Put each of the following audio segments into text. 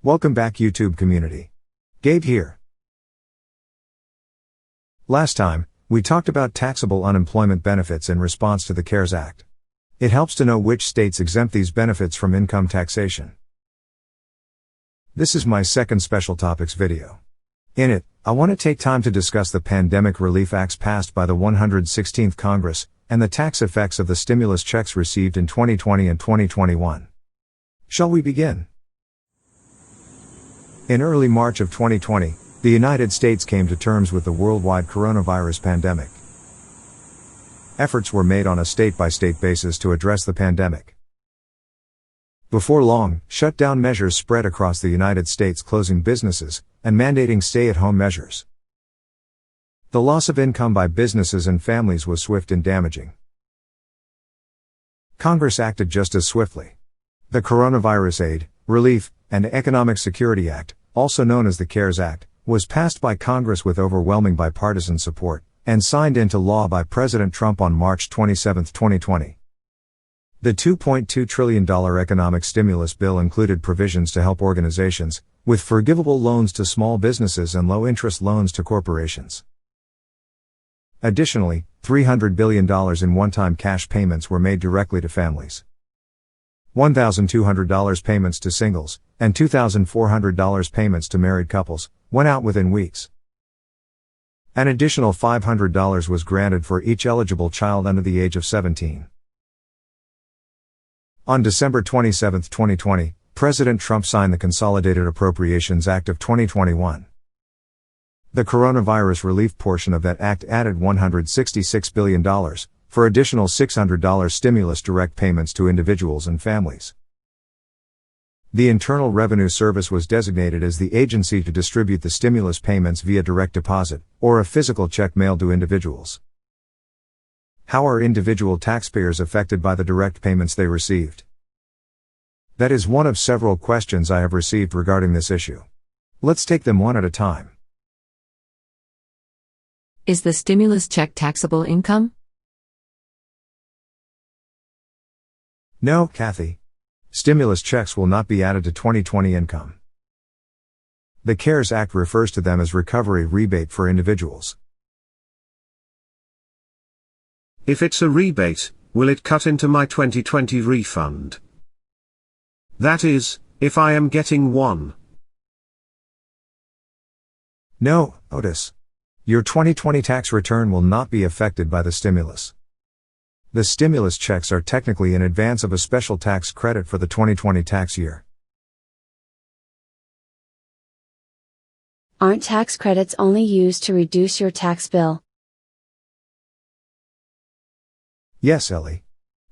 Welcome back, YouTube community. Gabe here. Last time, we talked about taxable unemployment benefits in response to the CARES Act. It helps to know which states exempt these benefits from income taxation. This is my second special topics video. In it, I want to take time to discuss the Pandemic Relief Acts passed by the 116th Congress, and the tax effects of the stimulus checks received in 2020 and 2021. Shall we begin? In early March of 2020, the United States came to terms with the worldwide coronavirus pandemic. Efforts were made on a state-by-state basis to address the pandemic. Before long, shutdown measures spread across the United States, closing businesses and mandating stay-at-home measures. The loss of income by businesses and families was swift and damaging. Congress acted just as swiftly. The Coronavirus Aid, Relief, and Economic Security Act, also known as the CARES Act, was passed by Congress with overwhelming bipartisan support, and signed into law by President Trump on March 27, 2020. The $2.2 trillion economic stimulus bill included provisions to help organizations, with forgivable loans to small businesses and low-interest loans to corporations. Additionally, $300 billion in one-time cash payments were made directly to families. $1,200 payments to singles, and $2,400 payments to married couples, went out within weeks. An additional $500 was granted for each eligible child under the age of 17. On December 27, 2020, President Trump signed the Consolidated Appropriations Act of 2021. The coronavirus relief portion of that act added $166 billion, for additional $600 stimulus direct payments to individuals and families. The Internal Revenue Service was designated as the agency to distribute the stimulus payments via direct deposit, or a physical check mailed to individuals. How are individual taxpayers affected by the direct payments they received? That is one of several questions I have received regarding this issue. Let's take them one at a time. Is the stimulus check taxable income? No, Kathy. Stimulus checks will not be added to 2020 income. The CARES Act refers to them as recovery rebate for individuals. If it's a rebate, will it cut into my 2020 refund? That is, if I am getting one. No, Otis. Your 2020 tax return will not be affected by the stimulus. The stimulus checks are technically in advance of a special tax credit for the 2020 tax year. Aren't tax credits only used to reduce your tax bill? Yes, Ellie.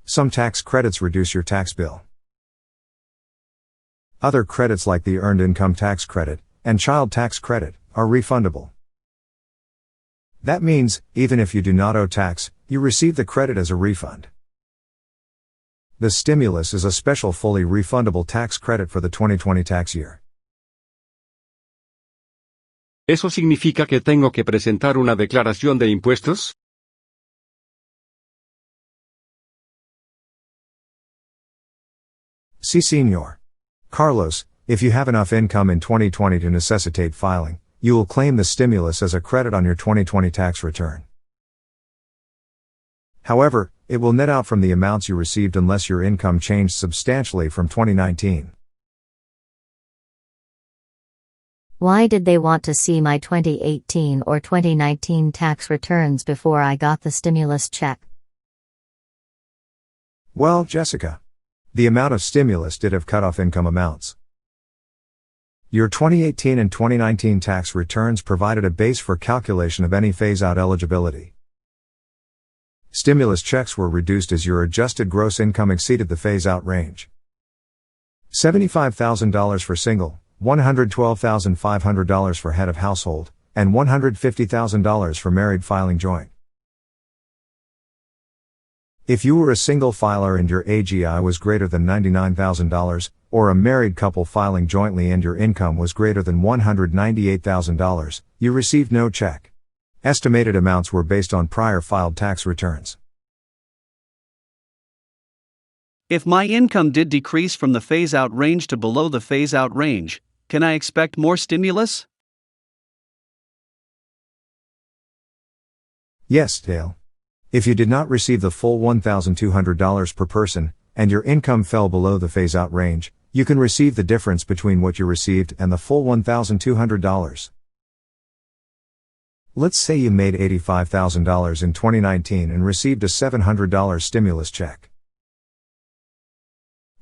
Some tax credits reduce your tax bill. Other credits like the Earned Income Tax Credit and Child Tax Credit are refundable. That means, even if you do not owe tax, you receive the credit as a refund. The stimulus is a special fully refundable tax credit for the 2020 tax year. ¿Eso significa que tengo que presentar una declaración de impuestos? Sí, señor. Carlos, if you have enough income in 2020 to necessitate filing, you will claim the stimulus as a credit on your 2020 tax return. However, it will net out from the amounts you received unless your income changed substantially from 2019. Why did they want to see my 2018 or 2019 tax returns before I got the stimulus check? Well, Jessica, the amount of stimulus did have cutoff income amounts. Your 2018 and 2019 tax returns provided a base for calculation of any phase-out eligibility. Stimulus checks were reduced as your adjusted gross income exceeded the phase-out range. $75,000 for single, $112,500 for head of household, and $150,000 for married filing joint. If you were a single filer and your AGI was greater than $99,000, or a married couple filing jointly and your income was greater than $198,000, you received no check. Estimated amounts were based on prior filed tax returns. If my income did decrease from the phase-out range to below the phase-out range, Can I expect more stimulus? Yes, Dale. If you did not receive the full $1,200 per person, and your income fell below the phase-out range, you can receive the difference between what you received and the full $1,200. Let's say you made $85,000 in 2019 and received a $700 stimulus check.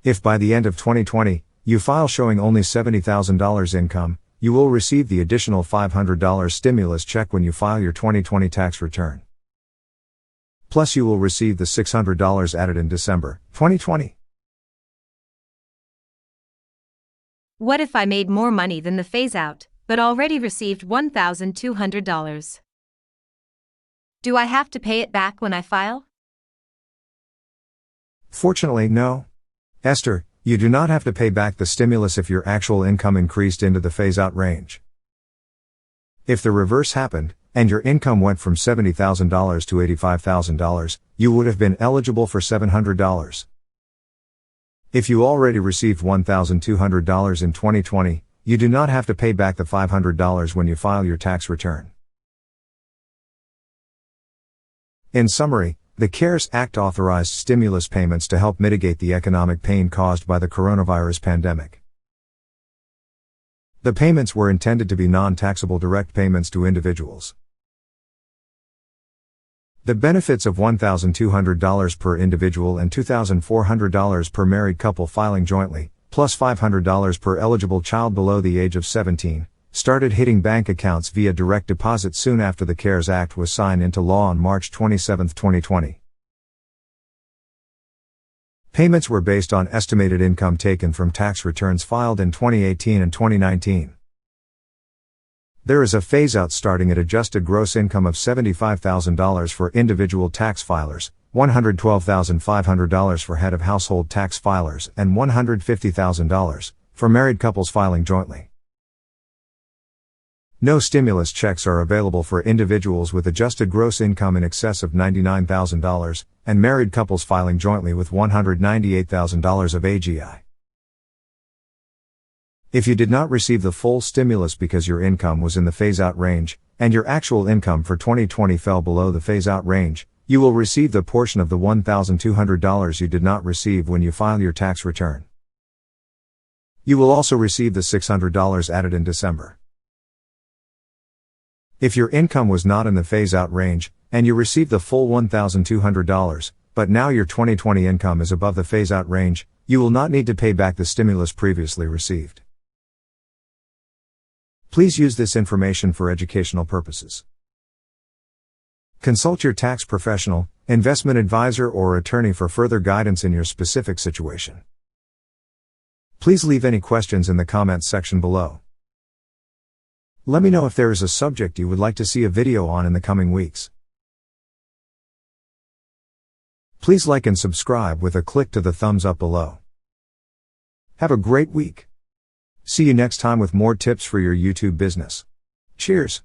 If by the end of 2020, you file showing only $70,000 income, you will receive the additional $500 stimulus check when you file your 2020 tax return. Plus you will receive the $600 added in December 2020. What if I made more money than the phase-out, but already received $1,200? Do I have to pay it back when I file? Fortunately, no. Esther, you do not have to pay back the stimulus if your actual income increased into the phase-out range. If the reverse happened, and your income went from $70,000 to $85,000, you would have been eligible for $700. If you already received $1,200 in 2020, you do not have to pay back the $500 when you file your tax return. In summary, the CARES Act authorized stimulus payments to help mitigate the economic pain caused by the coronavirus pandemic. The payments were intended to be non-taxable direct payments to individuals. The benefits of $1,200 per individual and $2,400 per married couple filing jointly, plus $500 per eligible child below the age of 17, started hitting bank accounts via direct deposit soon after the CARES Act was signed into law on March 27, 2020. Payments were based on estimated income taken from tax returns filed in 2018 and 2019. There is a phase-out starting at adjusted gross income of $75,000 for individual tax filers, $112,500 for head of household tax filers, and $150,000 for married couples filing jointly. No stimulus checks are available for individuals with adjusted gross income in excess of $99,000, and married couples filing jointly with $198,000 of AGI. If you did not receive the full stimulus because your income was in the phase-out range, and your actual income for 2020 fell below the phase-out range, you will receive the portion of the $1,200 you did not receive when you file your tax return. You will also receive the $600 added in December. If your income was not in the phase-out range, and you received the full $1,200, but now your 2020 income is above the phase-out range, you will not need to pay back the stimulus previously received. Please use this information for educational purposes. Consult your tax professional, investment advisor, or attorney for further guidance in your specific situation. Please leave any questions in the comments section below. Let me know if there is a subject you would like to see a video on in the coming weeks. Please like and subscribe with a click to the thumbs up below. Have a great week. See you next time with more tips for your YouTube business. Cheers.